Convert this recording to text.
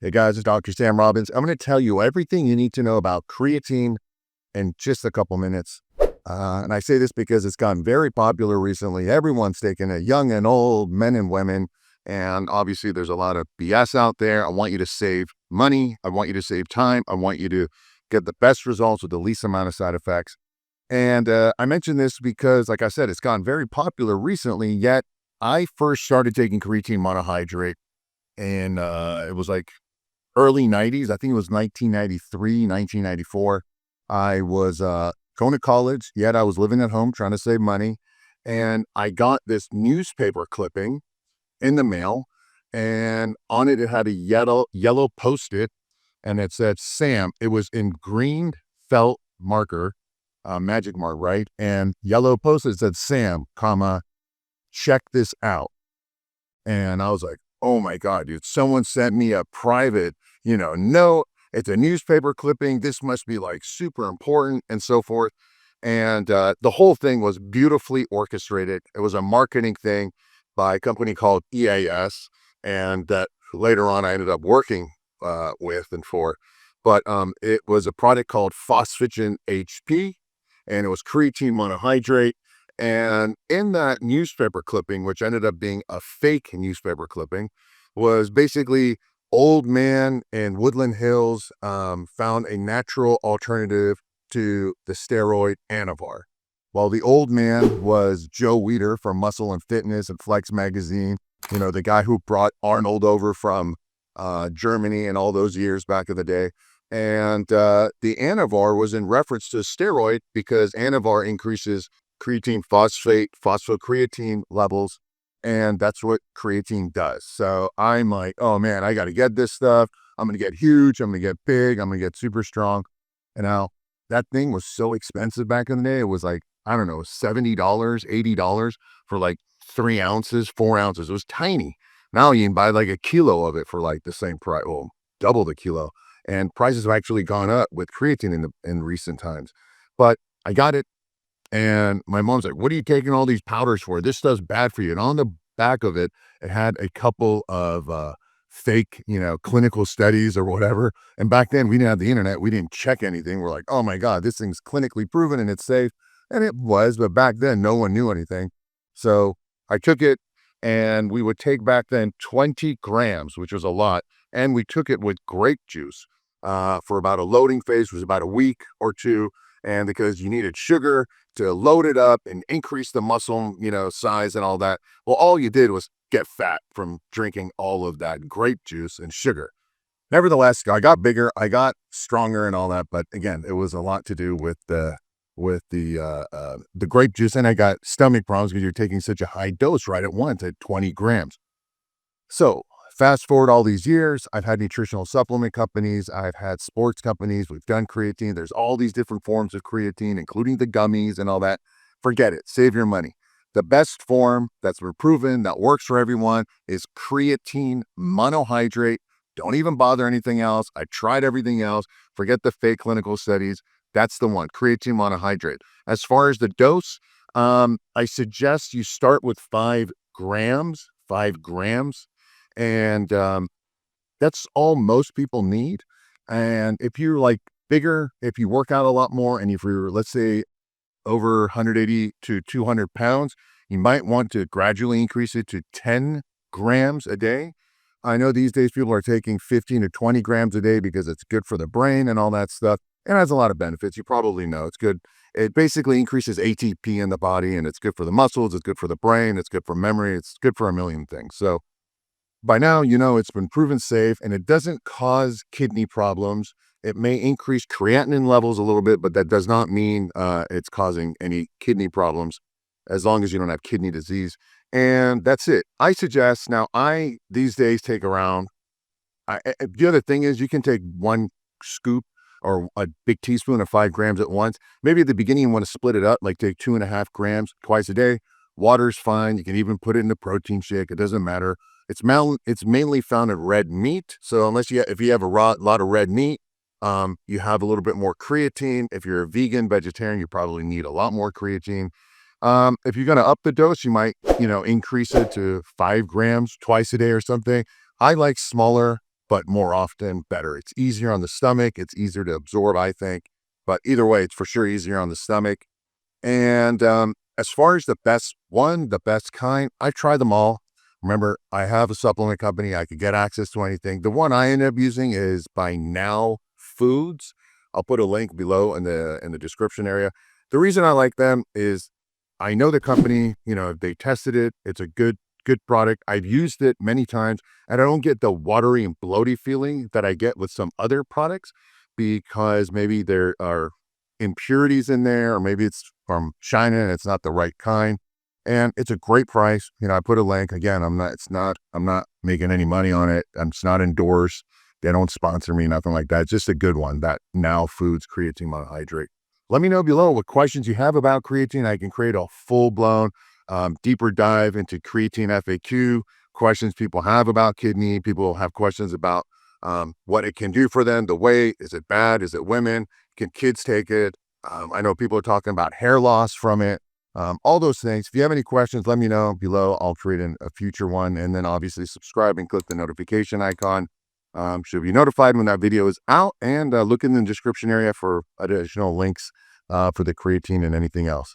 Hey guys, it's Dr. Sam Robbins. I'm going to tell you everything you need to know about creatine in just a couple minutes. And I say this because it's gotten very popular recently. Everyone's taking it, young and old, men and women. And obviously, there's a lot of BS out there. I want you to save money. I want you to save time. I want you to get the best results with the least amount of side effects. And I mention this because, like I said, it's gotten very popular recently. Yet I first started taking creatine monohydrate, and it was like early 90s. I think it was 1993, 1994. I was going to college, yet I was living at home trying to save money. And I got this newspaper clipping in the mail, and on it, it had a yellow post-it, and it said Sam. It was in green felt marker, magic mark, right? And yellow post-it said Sam, comma, check this out. And I was like, oh my God, dude, someone sent me a private, note. It's a newspaper clipping. This must be like super important and so forth. And the whole thing was beautifully orchestrated. It was a marketing thing by a company called EAS, and that later on I ended up working with and for. But it was a product called Phosphagen HP, and it was creatine monohydrate. And in that newspaper clipping, which ended up being a fake newspaper clipping, was basically old man in Woodland Hills found a natural alternative to the steroid Anavar. While the old man was Joe Weider from Muscle and Fitness and Flex magazine, the guy who brought Arnold over from Germany and all those years back in the day. And the Anavar was in reference to steroid because Anavar increases creatine phosphate, phosphocreatine levels, and that's what creatine does. So I'm like, oh man, I got to get this stuff. I'm going to get huge. I'm going to get big. I'm going to get super strong. And now that thing was so expensive back in the day. It was like, I don't know, $70, $80 for like 3 ounces, 4 ounces. It was tiny. Now you can buy like a kilo of it for like the same price, well, double the kilo. And prices have actually gone up with creatine in recent times. But I got it. And my mom's like, what are you taking all these powders for? This stuff's bad for you. And on the back of it, it had a couple of fake, clinical studies or whatever. And back then we didn't have the internet. We didn't check anything. We're like, oh my God, this thing's clinically proven and it's safe. And it was, but back then no one knew anything. So I took it, and we would take back then 20 grams, which was a lot. And we took it with grape juice for about a loading phase, was about a week or two. And because you needed sugar to load it up and increase the muscle, size and all that. Well, all you did was get fat from drinking all of that grape juice and sugar. Nevertheless, I got bigger, I got stronger and all that. But again, it was a lot to do with the grape juice, and I got stomach problems because you're taking such a high dose right at once at 20 grams. So fast forward all these years, I've had nutritional supplement companies, I've had sports companies, we've done creatine. There's all these different forms of creatine, including the gummies and all that. Forget it, save your money. The best form that's been proven, that works for everyone, is creatine monohydrate. Don't even bother anything else. I tried everything else. Forget the fake clinical studies. That's the one, creatine monohydrate. As far as the dose, I suggest you start with 5 grams, 5 grams. And that's all most people need. And if you're like bigger, if you work out a lot more, and if you're, let's say, over 180 to 200 pounds, you might want to gradually increase it to 10 grams a day. I know these days people are taking 15 to 20 grams a day because it's good for the brain and all that stuff. It has a lot of benefits. You probably know it's good. It basically increases ATP in the body, and it's good for the muscles. It's good for the brain. It's good for memory. It's good for a million things. So by now, it's been proven safe, and it doesn't cause kidney problems. It may increase creatinine levels a little bit, but that does not mean it's causing any kidney problems as long as you don't have kidney disease. And that's it. I suggest now, these days take around, the other thing is you can take 1 scoop or a big teaspoon of 5 grams at once. Maybe at the beginning you want to split it up, like take 2.5 grams twice a day. Water's fine. You can even put it in a protein shake. It doesn't matter. It's mainly found in red meat. So if you have a lot of red meat, you have a little bit more creatine. If you're a vegan, vegetarian, you probably need a lot more creatine. If you're going to up the dose, you might, increase it to 5 grams twice a day or something. I like smaller but more often, better. It's easier on the stomach. It's easier to absorb, I think. But either way, it's for sure easier on the stomach. And as far as the best one, the best kind, I try them all. Remember, I have a supplement company. I could get access to anything. The one I end up using is by Now Foods. I'll put a link below in the description area. The reason I like them is I know the company, they tested it. It's a good product. I've used it many times and I don't get the watery and bloaty feeling that I get with some other products because maybe there are impurities in there, or maybe it's from China and it's not the right kind. And it's a great price. I put a link again. I'm not making any money on it. It's not endorsed. They don't sponsor me, nothing like that. It's just a good one. That Now Foods Creatine Monohydrate. Let me know below what questions you have about creatine. I can create a full-blown, deeper dive into creatine FAQ, questions people have about kidney. People have questions about what it can do for them, the weight. Is it bad? Is it women? Can kids take it? I know people are talking about hair loss from it. All those things. If you have any questions, let me know below. I'll create a future one. And then obviously subscribe and click the notification icon. Should be notified when that video is out, and look in the description area for additional links for the creatine and anything else.